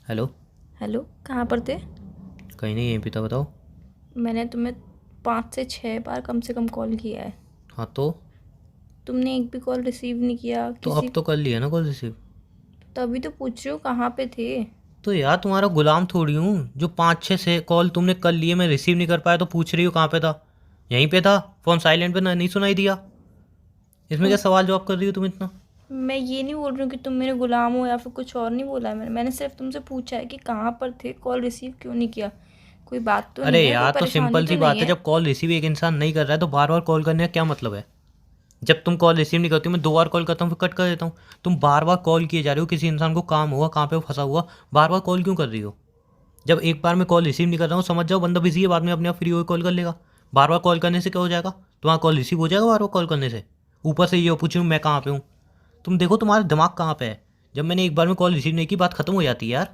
Hello. Hello, कहाँ पर थे? कहीं नहीं, यहीं पे था, बताओ। मैंने तुम्हें 5 से 6 बार कम से कम कॉल किया है। हाँ तो तुमने एक भी कॉल रिसीव नहीं किया अब किसी। तो कर लिया ना कॉल रिसीव। तभी तो पूछ रही हूँ कहाँ पे थे। तो यार तुम्हारा गुलाम थोड़ी हूँ जो 5-6 से कॉल तुमने कर लिए, मैं रिसीव नहीं कर पाया तो पूछ रही हो कहाँ पे था। यहीं पे था, फ़ोन साइलेंट पे ना, नहीं सुनाई दिया। इसमें क्या तुम सवाल जवाब कर रही हो तुम इतना। मैं ये नहीं बोल रही हूँ कि तुम मेरे गुलाम हो या फिर कुछ और नहीं बोला है। मैंने सिर्फ तुमसे पूछा है कि कहाँ पर थे, कॉल रिसीव क्यों नहीं किया। कोई बात तो अरे नहीं है, कोई यार तो परेशानी सिंपल तो सी नहीं बात है, है। जब कॉल रिसीव एक इंसान नहीं कर रहा है तो बार बार कॉल करने का क्या मतलब है। जब तुम कॉल रिसीव नहीं करती हो, मैं 2 बार कॉल करता हूँ फिर कट कर देता हूँ। तुम बार बार कॉल किए जा रहे हो, किसी इंसान को काम हुआ, कहाँ पे वो फंसा हुआ, बार बार कॉल क्यों कर रही हो। जब एक बार मैं कॉल रिसीव नहीं कर रहा हूँ, समझ जाओ बंदा बिजी है, बाद में अपने आप फ्री होकर कॉल कर लेगा। बार बार कॉल करने से क्या हो जाएगा, तुम्हारा कॉल रिसीव हो जाएगा बार बार कॉल करने से। ऊपर से ये पूछूँ मैं कहाँ पे हूँ। तुम देखो तुम्हारा दिमाग कहाँ पे है। जब मैंने एक बार में कॉल रिसीव नहीं की, बात खत्म हो जाती है यार।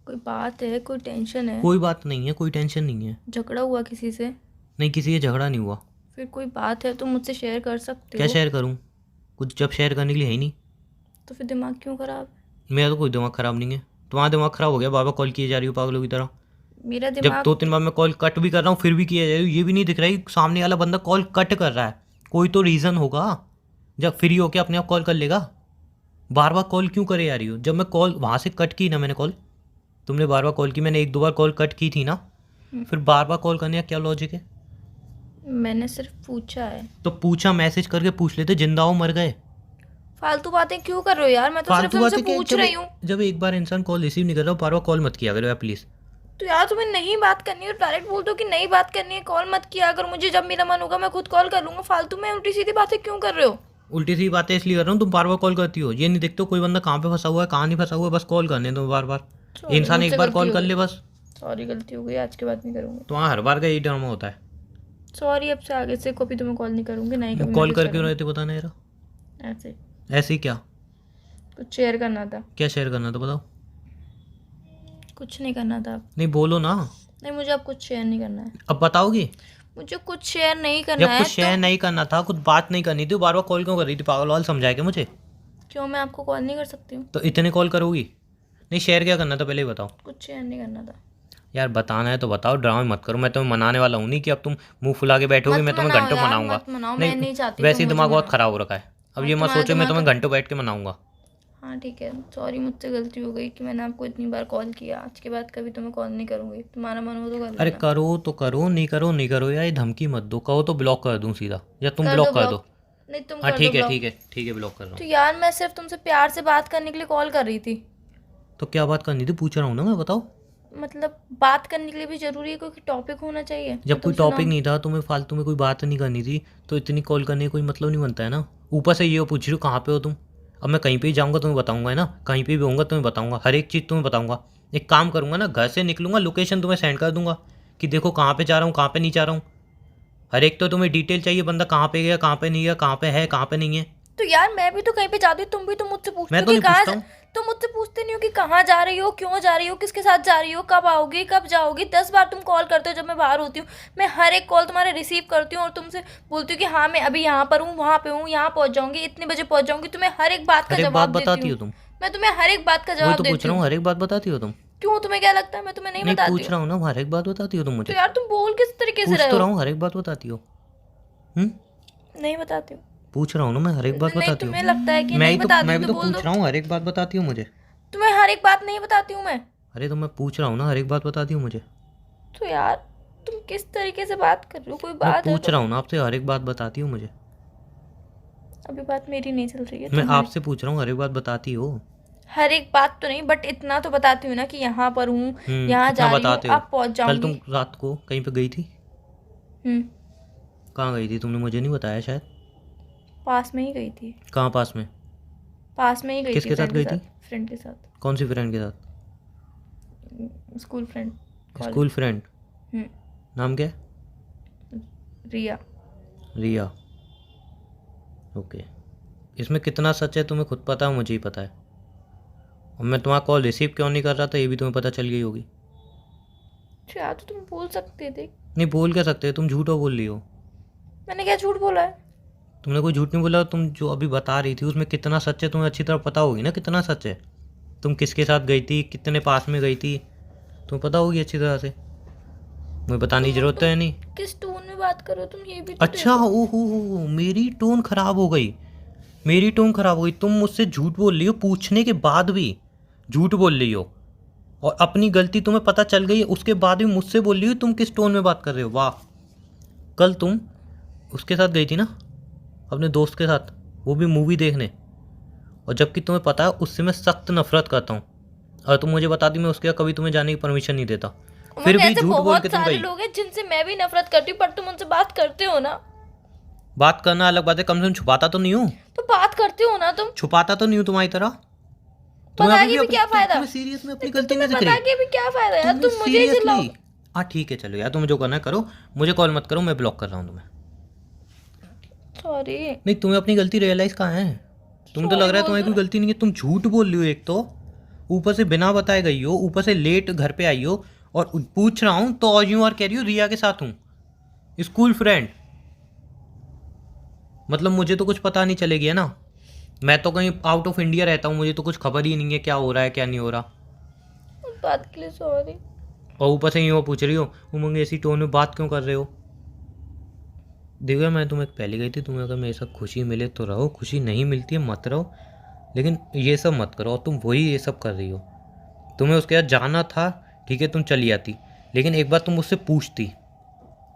कोई बात है, कोई टेंशन है? कोई बात नहीं है, कोई टेंशन नहीं है। झगड़ा हुआ किसी से? नहीं, किसी से झगड़ा नहीं हुआ। फिर कोई बात है तो मुझसे शेयर कर सकते क्या हो। शेयर करूँ, कुछ जब शेयर करने के लिए है ही नहीं। तो फिर दिमाग क्यों खराब है? मेरा तो कोई दिमाग ख़राब नहीं है। तुम्हारा दिमाग ख़राब हो गया, बार बार कॉल किए जा रही हो पागलों की तरह। मेरा जब दिमाग 2-3 बार मैं कॉल कट भी कर रहा हूँ फिर भी किया जा रही हो, ये भी नहीं दिख रहा है कि सामने वाला बंदा कॉल कट कर रहा है। कोई तो रीज़न होगा। जब फ्री होके अपने आप कॉल कर लेगा। बार बार कॉल क्यों करे जा रही हो। जब मैं कॉल वहाँ से कट की ना, मैंने कॉल, तुमने बार बार कॉल की, मैंने 1-2 बार कॉल कट की थी ना। फिर बार बार कॉल करने का क्या लॉजिक है। मैंने सिर्फ पूछा है। तो पूछा, मैसेज करके पूछ लेते, जिंदा हो मर गए। फालतू बातें क्यों कर रहे हो यार? मैं तो सिर्फ फालतू तुमसे बातें क्या, पूछ रही हूँ। जब एक बार इंसान कॉल रिसीव नहीं कर रहा, बार बार कॉल मत किया करो यार प्लीज़। तो यार तुम्हें नहीं बात करनी है तो डायरेक्ट बोल दो कि नहीं बात करनी है, कॉल मत किया। अगर मुझे जब मेरा मन होगा मैं खुद कॉल कर लूंगा। फालतू में उल्टी सीधी बातें क्यों कर रहे हो? उल्टी सी बातें इसलिए कर रहा हूँ, तुम बार बार कॉल करती हो, ये नहीं देखते हो कोई बंदा कहाँ पे फंसा हुआ है कहाँ नहीं फंसा हुआ है, बस कॉल करने दो बार बार। सॉरी, इंसान एक मुझसे बार गलती कॉल हो कर गई। ले बस। सॉरी, गलती हो गई, आज के बाद नहीं करूँगी। तो वहाँ हर बार का यही ड्रामा होता है। सॉरी, अब से आगे से कभी तुम्हें कॉल नहीं करूँगी, ना ही कभी कॉल मैसेज करके क्यों करूँगी। रहते बताना यार। ऐसे ही। ऐसे ही क्या। कुछ शेयर करना था। क्या शेयर करना तो बताओ। कुछ नहीं करना था। नहीं बोलो ना। नहीं, मुझे अब कुछ शेयर नहीं करना है। अब बताओगी। मुझे कुछ शेयर नहीं करना जब है कुछ तो। शेयर नहीं करना था, कुछ बात नहीं करनी थी, बार बार कॉल क्यों कर रही थी, पागल वाल समझाए क्या मुझे। क्यों, मैं आपको कॉल नहीं कर सकती हूँ? तो इतने कॉल करोगी। नहीं, शेयर क्या करना था पहले ही बताओ। कुछ शेयर नहीं करना था। यार बताना है तो बताओ, ड्रामा मत करो, मैं तुम्हें मनाने वाला हूँ नहीं कि अब तुम मुंह फुला के बैठोगी, मत मैं तुम्हें मनाओ घंटों यार, मनाऊंगा। मत मनाओ, मैं नहीं, नहीं चाहती तुम वैसे ही मुझे दिमाग बहुत मनाओ। ख़राब हो रखा है। अब हाँ, ये मत तुम्हारा सोचो मैं दिमाग। तुम्हें घंटों बैठ के मनाऊंगा। हाँ ठीक है, सॉरी, मुझसे गलती हो गई कि मैंने आपको इतनी बार कॉल किया। आज के बाद कभी तुम्हें कॉल नहीं करूँगी। तुम्हारा मन हो तो कर अरे लेना। करो तो करो, नहीं करो नहीं करो यार, ये धमकी मत दो, कहो तो ब्लॉक कर दूँ सीधा, या तुम कर दो ब्लॉक कर ब्लॉक। दो। नहीं, तुम हाँ कर दो ठीक है ब्लॉक। ठीक है ठीक है, ब्लॉक कर रहा हूँ। तो यार मैं सिर्फ तुमसे प्यार से बात करने के लिए कॉल कर रही थी। तो क्या बात करनी थी, पूछ रहा हूँ ना मैं, बताओ। मतलब बात करने के लिए भी जरूरी है, कोई टॉपिक होना चाहिए जो जब कोई तुमसे टॉपिक ना। नहीं था, तुम्हें फालतू में कोई बात नहीं करनी थी, तो इतनी कॉल करने का कोई मतलब नहीं बनता है ना। ऊपर से ये पूछ रही हो कहाँ पे हो तुम। अब मैं कहीं पे ही जाऊँगा तुम्हें बताऊँगा, है ना, कहीं पे भी होऊंगा तुम्हें बताऊँगा, हर एक चीज़ तुम्हें बताऊँगा। एक काम करूँगा ना, घर से निकलूँगा, लोकेशन तुम्हें सेंड कर दूँगा कि देखो कहाँ पे जा रहा हूँ, कहाँ पे नहीं जा रहा हूँ। हर एक तो तुम्हें डिटेल चाहिए, बंदा कहाँ पे गया, कहाँ पे नहीं गया, कहाँ पे है, कहाँ पे नहीं है। तो यार मैं भी तो कहीं पे जाती हूँ, तुम भी तो मुझसे पूछते मैं हो तो कि नहीं कहाँ पूछता हूँ। तुम मुझसे पूछते नहीं हो कि कहाँ जा रही हो, क्यों जा रही हो, किसके साथ जा रही हो, कब आओगी, कब जाओगी। 10 बार तुम कॉल करते हो जब मैं बाहर होती हूँ। मैं हर एक कॉल तुम्हारे रिसीव करती हूँ और तुमसे बोलती हूँ कि हाँ मैं अभी यहाँ पर हूँ, वहाँ पे हूँ, यहाँ पहुँच जाऊँगी, इतने बजे पहुँच जाऊँगी। तुम्हें हर एक बात का हर एक बात जवाब देती बताती हूँ। हो तुम। मैं तुम्हें हर एक बात का वही जवाब तो पूछ देती रहा हूँ। हूँ, हर एक बात बताती हो तुम। क्यों, तुम्हें क्या लगता है मैं तुम्हें नहीं नहीं, बताती पूछ हूँ? रहा हूँ ना, हर एक बात बताती हो तुम तो मुझे। यार तुम बोल किस तरीके से पूछ रहे तो हो? रहा हूँ, हर एक बात बताती हो। हम्म। नहीं बताती हूँ। पूछ रहा हूँ ना मैं, हर एक बात नहीं, बताती हो। तुम्हें लगता है कि नहीं बताती मैं हूँ भी तो तो बोल पूछ दो। रहा हूँ, हर एक बात बताती हो मुझे। तुम्हें हर एक बात नहीं बताती हूँ मैं। अरे तो मैं पूछ रहा हूँ ना, हर एक बात बताती हूँ मुझे। तो यार तुम किस तरीके से बात कर रहे हो? कोई मैं बात है पूछ तो। रहा हूँ ना आपसे, हर एक बात बताती हो मुझे। अभी बात मेरी नहीं चल रही है, मैं तुम्हारी। आपसे पूछ रहा हूँ, हर एक बात बताती हो। हर एक बात तो नहीं, बट इतना तो बताती हूँ ना कि यहाँ पर हूँ, यहाँ कितना जा रही हूँ, बताते हो। अब पहुँच कल जाऊँगी। तुम रात को कहीं पे गई थी। हम्म। कहाँ गई थी, तुमने मुझे नहीं बताया शायद। पास में ही गई थी। कहाँ पास में। पास में ही गई थी, किसके साथ फ्रेंड के गई थी। साथ, फ्रेंड के साथ। कौन सी फ्रेंड के साथ। School friend. School college. Friend. हम्म। नाम क्या है। रिया। रिया। ओके। इसमें कितना सच है तुम्हें खुद पता है, मुझे ही पता है। और मैं तुम्हारा कॉल रिसीव क्यों नहीं कर रहा था, ये भी तुम्हें पता चल गई होगी। तो यार तो तुम बोल सकते थे। नहीं बोल क्या सकते, तुम झूठो बोल रही हो। मैंने क्या झूठ बोला है? तुमने कोई झूठ नहीं बोला, तुम जो अभी बता रही थी उसमें कितना सच है तुम्हें अच्छी तरह पता होगी ना, कितना सच है। तुम किसके साथ गई थी, कितने पास में गई थी, तुम्हें पता होगी अच्छी तरह से। मुझे बताने की जरूरत तो है नहीं। किस टोन में बात कर रहे हो तुम, ये भी तो अच्छा, ओहो, मेरी टोन खराब हो गई, मेरी टोन खराब हो गई। तुम मुझसे झूठ बोल रही हो, पूछने के बाद भी झूठ बोल रही हो, और अपनी गलती तुम्हें पता चल गई है उसके बाद भी मुझसे बोल रही हो तुम किस टोन में बात कर रहे हो। वाह। कल तुम उसके साथ गई थी ना, अपने दोस्त के साथ, वो भी मूवी देखने, और जबकि तुम्हें पता है उससे मैं सख्त नफरत करता हूँ, और तुम मुझे बताती मैं उसके यहाँ कभी तुम्हें जाने की परमिशन नहीं देता, फिर भी ऐसे झूठ बोल बहुत के तुम सारे गई। लोग हैं जिनसे मैं भी नफरत करती हूँ, पर तुम उनसे बात करते हो ना। बात करना अलग बात है, कम से कम छुपाता तो नहीं हूँ, तो बात करते हो ना तुम। छुपाता तो नहीं हूँ तुम्हारी तरह। पता के भी क्या फायदा, तुम्हें सीरियस में अपनी गलती नहीं दिख पता रही। के भी क्या फायदा यार, तुम मुझे ही चिल्लाओ। सीरियसली हाँ ठीक है, चलो यार, तुम्हें जो करना है करो, मुझे कॉल मत करो, मैं ब्लॉक कर रहा हूँ तुम्हें। सॉरी। नहीं, तुम्हें अपनी गलती रियलाइज कहाँ है, तुम्हें तो लग रहा है तुम्हारी कोई गलती नहीं है। तुम झूठ बोल रही हो, एक तो ऊपर से बिना बताए गई हो, ऊपर से लेट घर पे आई हो, और पूछ रहा हूँ तो और यूं और कह रही हो रिया के साथ हूँ, स्कूल फ्रेंड। मतलब मुझे तो कुछ पता नहीं चलेगी ना, मैं तो कहीं आउट ऑफ इंडिया रहता हूँ, मुझे तो कुछ खबर ही नहीं है क्या हो रहा है क्या नहीं हो रहा। उस बात के लिए सॉरी। और ऊपर से यूँ पूछ रही हो उमंग ऐसी टोन में बात क्यों कर रहे हो। देखो मैं तुम्हें पहले गई थी, तुम्हें अगर मेरे साथ खुशी मिले तो रहो, खुशी नहीं मिलती है मत रहो, लेकिन ये सब मत करो। और तुम वही ये सब कर रही हो। तुम्हें उसके साथ जाना था, ठीक है तुम चली आती, लेकिन एक बार तुम मुझसे पूछती,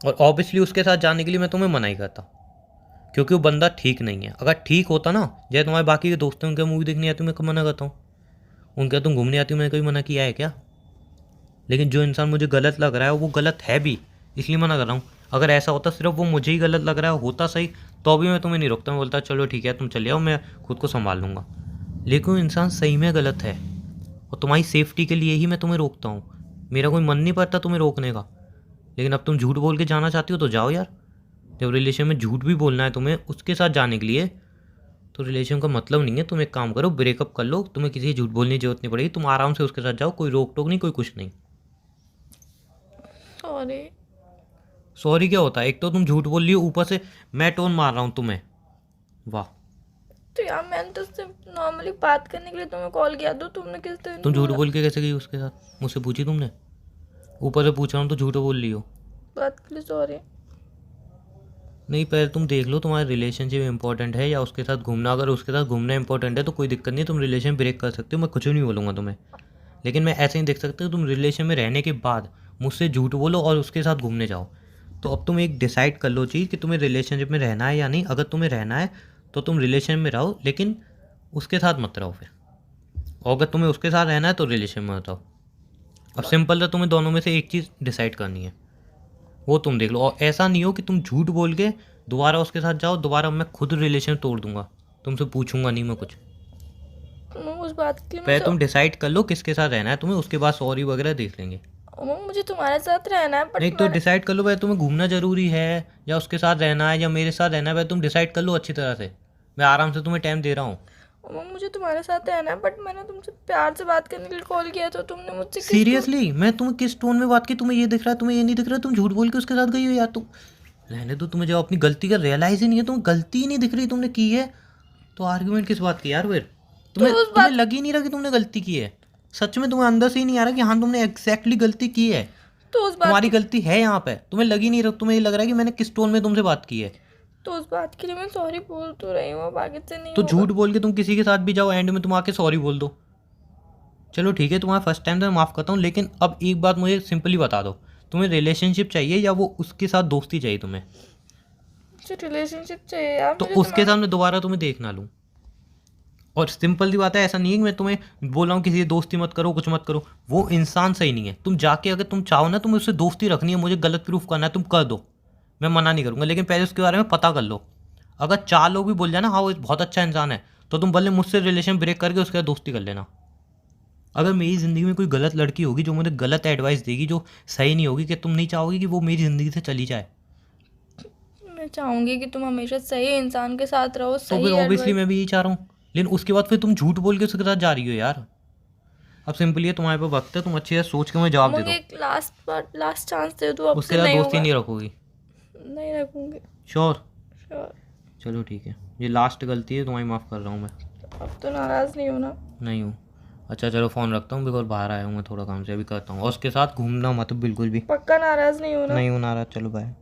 और ऑब्वियसली उसके साथ जाने के लिए मैं तुम्हें मना ही करता, क्योंकि वो बंदा ठीक नहीं है। अगर ठीक होता ना, जैसे तुम्हारे बाकी के दोस्त हैं उनके मूवी देखने आती मैं कब मना करता हूँ, उनके तुम घूमने आती हो मैंने कभी मना किया है क्या। लेकिन जो इंसान मुझे गलत लग रहा है वो गलत है भी, इसलिए मना कर रहा हूँ। अगर ऐसा होता सिर्फ वो मुझे ही गलत लग रहा है होता सही, तो भी मैं तुम्हें नहीं रोकता, मैं बोलता चलो ठीक है तुम चले आओ, मैं खुद को संभाल लूँगा। लेकिन वो इंसान सही में गलत है, और तुम्हारी सेफ्टी के लिए ही मैं तुम्हें रोकता हूँ। मेरा कोई मन नहीं पड़ता तुम्हें रोकने का, लेकिन अब तुम झूठ बोल के जाना चाहती हो तो जाओ यार। जब रिलेशन में झूठ भी बोलना है तुम्हें उसके साथ जाने के लिए, तो रिलेशन का मतलब नहीं है। तुम एक काम करो, ब्रेकअप कर लो, तुम्हें किसी की झूठ बोलने की जरूरत नहीं पड़ेगी, तुम आराम से उसके साथ जाओ, कोई रोक टोक नहीं, कोई कुछ नहीं। सॉरी। सॉरी क्या होता है, एक तो तुम झूठ बोल रही हो, ऊपर से मैं टोन मार रहा हूँ तुम्हें। वाह। तो यार मैंने तो सिर्फ नॉर्मली बात करने के लिए तुम्हें कॉल किया, तो तुमने किस दिन तुम झूठ बोल के कैसे गई उसके साथ, मुझसे पूछी तुमने, ऊपर से पूछ रहा हूँ तो झूठ बोल रही हो। बात के लिए सॉरी। नहीं, पहले तुम देख लो तुम्हारा रिलेशनशिप इंपॉर्टेंट है या उसके साथ घूमना। अगर उसके साथ घूमना इंपॉर्टेंट है तो कोई दिक्कत नहीं, तुम रिलेशन ब्रेक कर सकते हो, मैं कुछ नहीं बोलूँगा तुम्हें। लेकिन मैं ऐसे नहीं देख सकता तुम रिलेशन में रहने के बाद मुझसे झूठ बोलो और उसके साथ घूमने जाओ। तो अब तुम एक डिसाइड कर लो चीज़ कि तुम्हें रिलेशनशिप में रहना है या नहीं। अगर तुम्हें रहना है तो तुम रिलेशन में रहो, लेकिन उसके साथ मत रहो फिर। और अगर तुम्हें उसके साथ रहना है तो रिलेशन में मत रहो। अब सिंपल है, तुम्हें दोनों में से एक चीज़ डिसाइड करनी है, वो तुम देख लो। और ऐसा नहीं हो कि तुम झूठ बोल के दोबारा उसके साथ जाओ, दोबारा मैं खुद रिलेशन तोड़ दूंगा, तुमसे पूछूंगा नहीं मैं कुछ। उस बात के लिए पहले तुम डिसाइड कर लो किसके साथ रहना है तुम्हें, उसके बाद सॉरी वगैरह देख लेंगे। मुझे तुम्हारे साथ रहना है, नहीं तो डिसाइड कर लो भाई, तुम्हें घूमना ज़रूरी है या उसके साथ रहना है या मेरे साथ रहना है, भाई तुम डिसाइड कर लो अच्छी तरह से। मैं आराम से तुम्हें टाइम दे रहा हूँ। मुझे तुम्हारे साथ रहना है, बट मैंने तुमसे प्यार से बात करने के लिए कॉल किया तो तुमने मुझसे सीरियसली मैं तुम्हें किस टोन में बात की, तुम्हें ये दिख रहा है, तुम्हें ये नहीं दिख रहा है, तुम झूठ बोल के उसके साथ गई हो यार। तुम रहने दो, तुम्हें जब अपनी गलती का रियलाइज ही नहीं है, तुम्हें गलती ही नहीं दिख रही तुमने की है, तो आर्ग्यूमेंट किस बात की यार। फिर तुम्हें लग ही नहीं रहा कि तुमने गलती की है, सच में तुम्हें अंदर से ही नहीं आ रहा कि हाँ तुमने एग्जैक्टली गलती की है, तो उस बात तुम्हारी गलती है यहाँ पे, तुम्हें लग ही नहीं रहा, तुम्हें ये लग रहा है कि मैंने किस टोन में तुमसे बात की है। तो उस बात के लिए मैं सॉरी बोल तो रही हूँ, अब आगे से नहीं तो होगा। झूठ बोल के तुम किसी के साथ भी जाओ, एंड में तुम आके सॉरी बोल दो। चलो ठीक है, तुम्हारा फर्स्ट टाइम तो मैं माफ़ करता हूँ, लेकिन अब एक बात मुझे सिंपली बता दो, तुम्हें रिलेशनशिप चाहिए या वो उसके साथ दोस्ती चाहिए तुम्हें। मुझे रिलेशनशिप चाहिए यार। तो उसके सामने दोबारा तुम्हें देख ना लूँ। और सिंपल सी बात है, ऐसा नहीं है कि मैं तुम्हें बोल रहा हूँ किसी से दोस्ती मत करो कुछ मत करो, वो इंसान सही नहीं है। तुम जाके अगर तुम चाहो ना तुम्हें उससे दोस्ती रखनी है, मुझे गलत प्रूफ करना है, तुम कर दो, मैं मना नहीं करूँगा, लेकिन पहले उसके बारे में पता कर लो। अगर 4 लोग भी बोल जाए ना हाँ वो बहुत अच्छा इंसान है, तो तुम भले मुझसे रिलेशन ब्रेक करके उसके साथ दोस्ती कर लेना। अगर मेरी ज़िंदगी में कोई गलत लड़की होगी जो मुझे गलत एडवाइस देगी, जो सही नहीं होगी, कि तुम नहीं चाहोगी कि वो मेरी ज़िंदगी से चली जाए। मैं चाहूंगी कि तुम हमेशा सही इंसान के साथ रहो, तो सही फिर ऑब्वियसली एडवाइस। मैं भी यही चाह रहा हूँ, लेकिन उसके बाद फिर तुम झूठ बोल के उसके साथ जा रही हो यार। अब सिंपली है, तुम्हारे पे वक्त है, तुम अच्छे से सोच के मुझे जवाब दे दो। मुझे एक लास्ट चांस दे दो, अब उसके से साथ नहीं दोस्ती होगा। नहीं रखोगी? नहीं रखूंगी। श्योर? श्योर। चलो ठीक है, ये लास्ट गलती है, तुम्हारी माफ़ कर रहा हूँ मैं। अब तो नाराज नहीं हो ना? नहीं हूँ। अच्छा चलो फ़ोन रखता हूँ, बिकॉज बाहर आया हूँ मैं थोड़ा काम से, अभी करता हूँ। और उसके साथ घूमना मत बिल्कुल भी। पक्का नाराज नहीं होना। नहीं हूँ नाराज, चलो बाय।